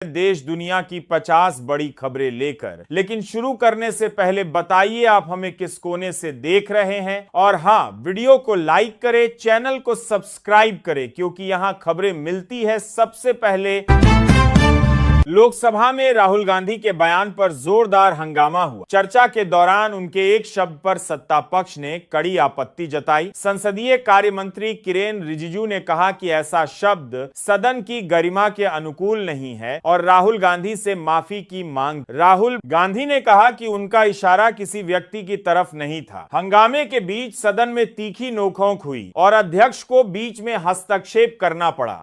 देश दुनिया की 50 बड़ी खबरें लेकर। लेकिन शुरू करने से पहले बताइए आप हमें किस कोने से देख रहे हैं, और हां, वीडियो को लाइक करें, चैनल को सब्सक्राइब करें, क्योंकि यहां खबरें मिलती है सबसे पहले। लोकसभा में राहुल गांधी के बयान पर जोरदार हंगामा हुआ। चर्चा के दौरान उनके एक शब्द पर सत्ता पक्ष ने कड़ी आपत्ति जताई। संसदीय कार्य मंत्री किरेन रिजिजू ने कहा कि ऐसा शब्द सदन की गरिमा के अनुकूल नहीं है और राहुल गांधी से माफी की मांग। राहुल गांधी ने कहा कि उनका इशारा किसी व्यक्ति की तरफ नहीं था। हंगामे के बीच सदन में तीखी नोकझोंक हुई और अध्यक्ष को बीच में हस्तक्षेप करना पड़ा।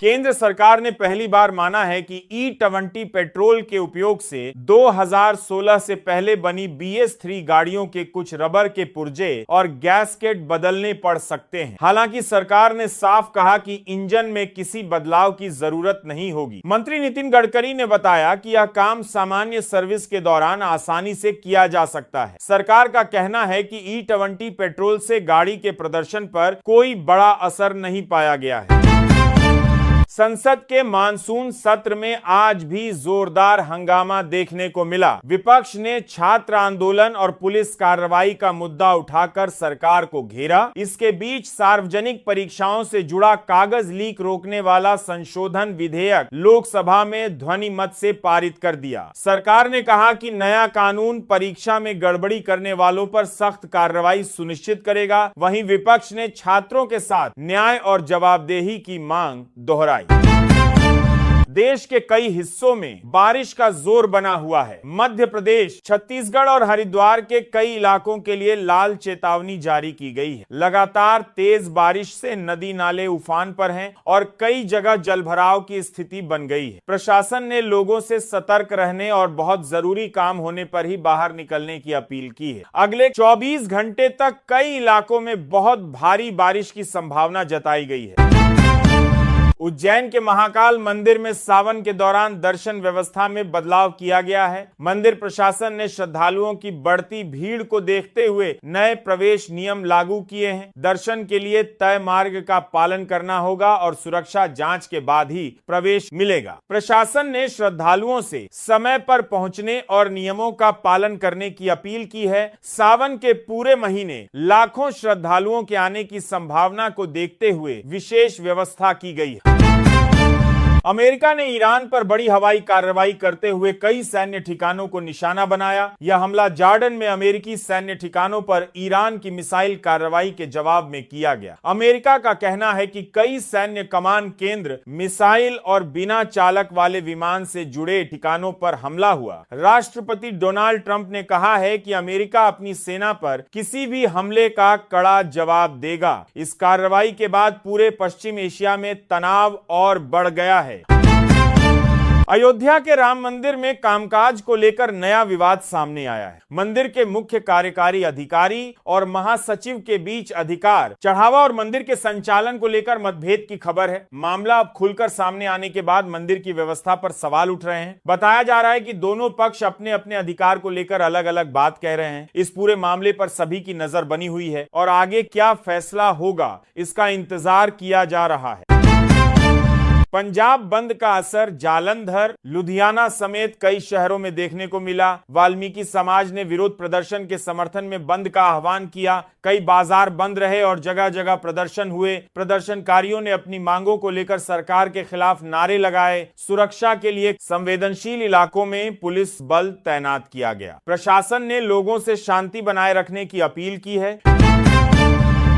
केंद्र सरकार ने पहली बार माना है कि E20 पेट्रोल के उपयोग से 2016 से पहले बनी BS3 गाड़ियों के कुछ रबर के पुर्जे और गैसकेट बदलने पड़ सकते हैं। हालांकि सरकार ने साफ कहा कि इंजन में किसी बदलाव की जरूरत नहीं होगी। मंत्री नितिन गडकरी ने बताया कि यह काम सामान्य सर्विस के दौरान आसानी से किया जा सकता है। सरकार का कहना है कि E20 पेट्रोल से गाड़ी के प्रदर्शन पर कोई बड़ा असर नहीं पाया गया है। संसद के मानसून सत्र में आज भी जोरदार हंगामा देखने को मिला। विपक्ष ने छात्र आंदोलन और पुलिस कार्रवाई का मुद्दा उठाकर सरकार को घेरा। इसके बीच सार्वजनिक परीक्षाओं से जुड़ा कागज लीक रोकने वाला संशोधन विधेयक लोकसभा में ध्वनि मत से पारित कर दिया। सरकार ने कहा कि नया कानून परीक्षा में गड़बड़ी करने वालों पर सख्त कार्रवाई सुनिश्चित करेगा। वहीं विपक्ष ने छात्रों के साथ न्याय और जवाबदेही की मांग दोहराई। देश के कई हिस्सों में बारिश का जोर बना हुआ है। मध्य प्रदेश, छत्तीसगढ़ और हरिद्वार के कई इलाकों के लिए लाल चेतावनी जारी की गई है। लगातार तेज बारिश से नदी नाले उफान पर हैं और कई जगह जलभराव की स्थिति बन गई है। प्रशासन ने लोगों से सतर्क रहने और बहुत जरूरी काम होने पर ही बाहर निकलने की अपील की है। अगले 24 घंटे तक कई इलाकों में बहुत भारी बारिश की संभावना जताई गई है। उज्जैन के महाकाल मंदिर में सावन के दौरान दर्शन व्यवस्था में बदलाव किया गया है। मंदिर प्रशासन ने श्रद्धालुओं की बढ़ती भीड़ को देखते हुए नए प्रवेश नियम लागू किए हैं। दर्शन के लिए तय मार्ग का पालन करना होगा और सुरक्षा जांच के बाद ही प्रवेश मिलेगा। प्रशासन ने श्रद्धालुओं से समय पर पहुंचने और नियमों का पालन करने की अपील की है। सावन के पूरे महीने लाखों श्रद्धालुओं के आने की संभावना को देखते हुए विशेष व्यवस्था की गई है। अमेरिका ने ईरान पर बड़ी हवाई कार्रवाई करते हुए कई सैन्य ठिकानों को निशाना बनाया। यह हमला जॉर्डन में अमेरिकी सैन्य ठिकानों पर ईरान की मिसाइल कार्रवाई के जवाब में किया गया। अमेरिका का कहना है कि कई सैन्य कमान केंद्र, मिसाइल और बिना चालक वाले विमान से जुड़े ठिकानों पर हमला हुआ। राष्ट्रपति डोनाल्ड ट्रंप ने कहा है कि अमेरिका अपनी सेना पर किसी भी हमले का कड़ा जवाब देगा। इस कार्रवाई के बाद पूरे पश्चिम एशिया में तनाव और बढ़ गया है। अयोध्या के राम मंदिर में कामकाज को लेकर नया विवाद सामने आया है। मंदिर के मुख्य कार्यकारी अधिकारी और महासचिव के बीच अधिकार चढ़ावा और मंदिर के संचालन को लेकर मतभेद की खबर है। मामला अब खुलकर सामने आने के बाद मंदिर की व्यवस्था पर सवाल उठ रहे हैं। बताया जा रहा है कि दोनों पक्ष अपने अपने अधिकार को लेकर अलग अलग बात कह रहे हैं। इस पूरे मामले पर सभी की नजर बनी हुई है और आगे क्या फैसला होगा इसका इंतजार किया जा रहा है। पंजाब बंद का असर जालंधर, लुधियाना समेत कई शहरों में देखने को मिला। वाल्मीकि समाज ने विरोध प्रदर्शन के समर्थन में बंद का आह्वान किया। कई बाजार बंद रहे और जगह जगह प्रदर्शन हुए। प्रदर्शनकारियों ने अपनी मांगों को लेकर सरकार के खिलाफ नारे लगाए। सुरक्षा के लिए संवेदनशील इलाकों में पुलिस बल तैनात किया गया। प्रशासन ने लोगों से शांति बनाए रखने की अपील की है।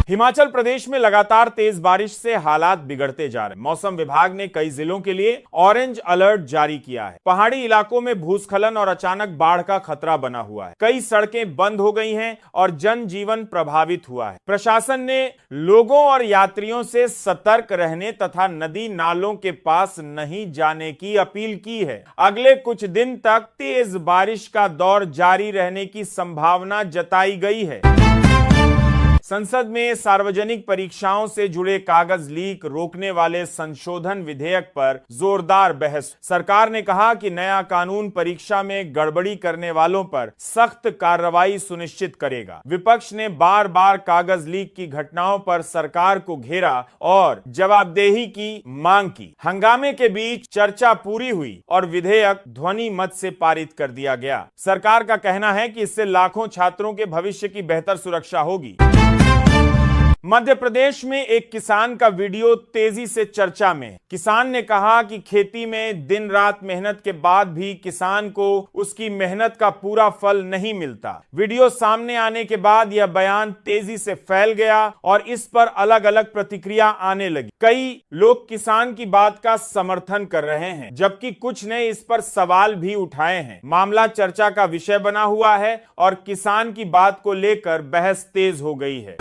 हिमाचल प्रदेश में लगातार तेज बारिश से हालात बिगड़ते जा रहे हैं। मौसम विभाग ने कई जिलों के लिए ऑरेंज अलर्ट जारी किया है। पहाड़ी इलाकों में भूस्खलन और अचानक बाढ़ का खतरा बना हुआ है। कई सड़कें बंद हो गई हैं और जनजीवन प्रभावित हुआ है। प्रशासन ने लोगों और यात्रियों से सतर्क रहने तथा नदी नालों के पास नहीं जाने की अपील की है। अगले कुछ दिन तक तेज बारिश का दौर जारी रहने की संभावना जताई गई है। संसद में सार्वजनिक परीक्षाओं से जुड़े कागज लीक रोकने वाले संशोधन विधेयक पर जोरदार बहस। सरकार ने कहा कि नया कानून परीक्षा में गड़बड़ी करने वालों पर सख्त कार्रवाई सुनिश्चित करेगा। विपक्ष ने बार बार कागज लीक की घटनाओं पर सरकार को घेरा और जवाबदेही की मांग की। हंगामे के बीच चर्चा पूरी हुई और विधेयक ध्वनि मत से पारित कर दिया गया। सरकार का कहना है कि इससे लाखों छात्रों के भविष्य की बेहतर सुरक्षा होगी। मध्य प्रदेश में एक किसान का वीडियो तेजी से चर्चा में। किसान ने कहा कि खेती में दिन रात मेहनत के बाद भी किसान को उसकी मेहनत का पूरा फल नहीं मिलता। वीडियो सामने आने के बाद यह बयान तेजी से फैल गया और इस पर अलग अलग प्रतिक्रिया आने लगी। कई लोग किसान की बात का समर्थन कर रहे हैं, जबकि कुछ ने इस पर सवाल भी उठाए हैं। मामला चर्चा का विषय बना हुआ है और किसान की बात को लेकर बहस तेज हो गई है।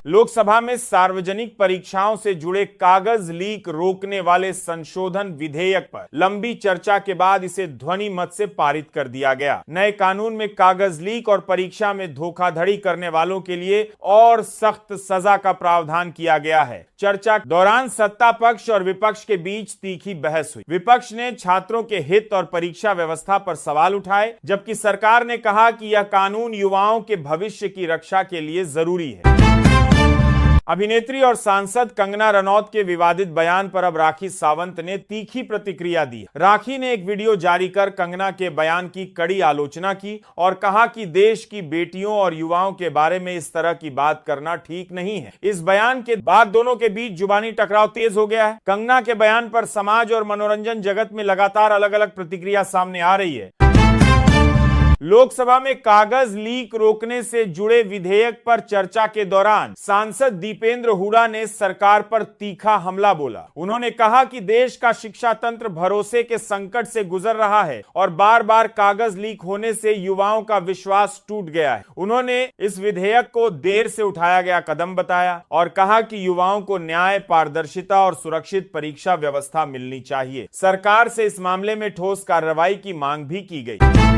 लोकसभा में सार्वजनिक परीक्षाओं से जुड़े कागज लीक रोकने वाले संशोधन विधेयक पर लंबी चर्चा के बाद इसे ध्वनि मत से पारित कर दिया गया। नए कानून में कागज लीक और परीक्षा में धोखाधड़ी करने वालों के लिए और सख्त सजा का प्रावधान किया गया है। चर्चा के दौरान सत्ता पक्ष और विपक्ष के बीच तीखी बहस हुई। विपक्ष ने छात्रों के हित और परीक्षा व्यवस्था पर सवाल उठाए, जबकि सरकार ने कहा कि यह कानून युवाओं के भविष्य की रक्षा के लिए जरूरी है। अभिनेत्री और सांसद कंगना रनौत के विवादित बयान पर अब राखी सावंत ने तीखी प्रतिक्रिया दी। राखी ने एक वीडियो जारी कर कंगना के बयान की कड़ी आलोचना की और कहा कि देश की बेटियों और युवाओं के बारे में इस तरह की बात करना ठीक नहीं है। इस बयान के बाद दोनों के बीच जुबानी टकराव तेज हो गया है। कंगना के बयान पर समाज और मनोरंजन जगत में लगातार अलग अलग प्रतिक्रिया सामने आ रही है। लोकसभा में कागज लीक रोकने से जुड़े विधेयक पर चर्चा के दौरान सांसद दीपेंद्र हुडा ने सरकार पर तीखा हमला बोला। उन्होंने कहा कि देश का शिक्षा तंत्र भरोसे के संकट से गुजर रहा है और बार बार कागज लीक होने से युवाओं का विश्वास टूट गया है। उन्होंने इस विधेयक को देर से उठाया गया कदम बताया और कहा कि युवाओं को न्याय, पारदर्शिता और सुरक्षित परीक्षा व्यवस्था मिलनी चाहिए। सरकार से इस मामले में ठोस कार्रवाई की मांग भी की गई।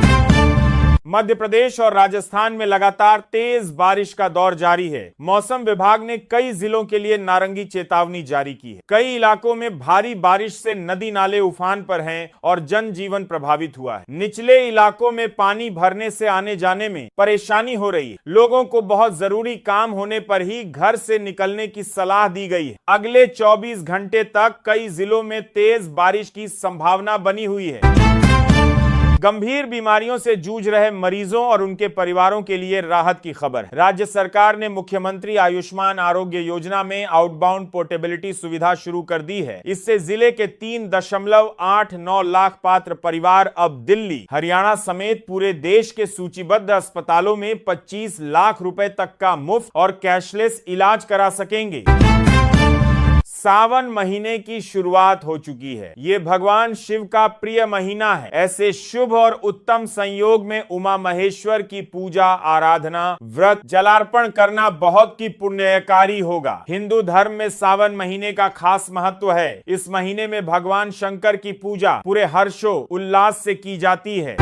मध्य प्रदेश और राजस्थान में लगातार तेज बारिश का दौर जारी है। मौसम विभाग ने कई जिलों के लिए नारंगी चेतावनी जारी की है। कई इलाकों में भारी बारिश से नदी नाले उफान पर हैं और जनजीवन प्रभावित हुआ है। निचले इलाकों में पानी भरने से आने जाने में परेशानी हो रही है। लोगों को बहुत जरूरी काम होने पर ही घर से निकलने की सलाह दी गई है। अगले 24 घंटे तक कई जिलों में तेज बारिश की संभावना बनी हुई है। गंभीर बीमारियों से जूझ रहे मरीजों और उनके परिवारों के लिए राहत की खबर। राज्य सरकार ने मुख्यमंत्री आयुष्मान आरोग्य योजना में आउटबाउंड पोर्टेबिलिटी सुविधा शुरू कर दी है। इससे जिले के 3.89 लाख पात्र परिवार अब दिल्ली, हरियाणा समेत पूरे देश के सूचीबद्ध अस्पतालों में 25 लाख रुपए तक का मुफ्त और कैशलेस इलाज करा सकेंगे। सावन महीने की शुरुआत हो चुकी है। ये भगवान शिव का प्रिय महीना है। ऐसे शुभ और उत्तम संयोग में उमा महेश्वर की पूजा, आराधना, व्रत, जलार्पण करना बहुत ही पुण्यकारी होगा। हिंदू धर्म में सावन महीने का खास महत्व है। इस महीने में भगवान शंकर की पूजा पूरे हर्षो उल्लास से की जाती है।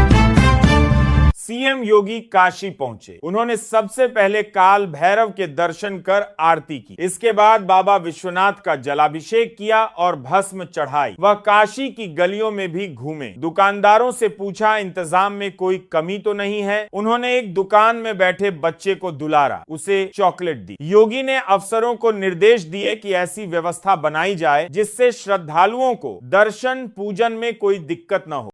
सीएम योगी काशी पहुंचे। उन्होंने सबसे पहले काल भैरव के दर्शन कर आरती की। इसके बाद बाबा विश्वनाथ का जलाभिषेक किया और भस्म चढ़ाई। वह काशी की गलियों में भी घूमे। दुकानदारों से पूछा इंतजाम में कोई कमी तो नहीं है। उन्होंने एक दुकान में बैठे बच्चे को दुलारा, उसे चॉकलेट दी। योगी ने अफसरों को निर्देश दिए कि ऐसी व्यवस्था बनाई जाए जिससे श्रद्धालुओं को दर्शन पूजन में कोई दिक्कत न हो।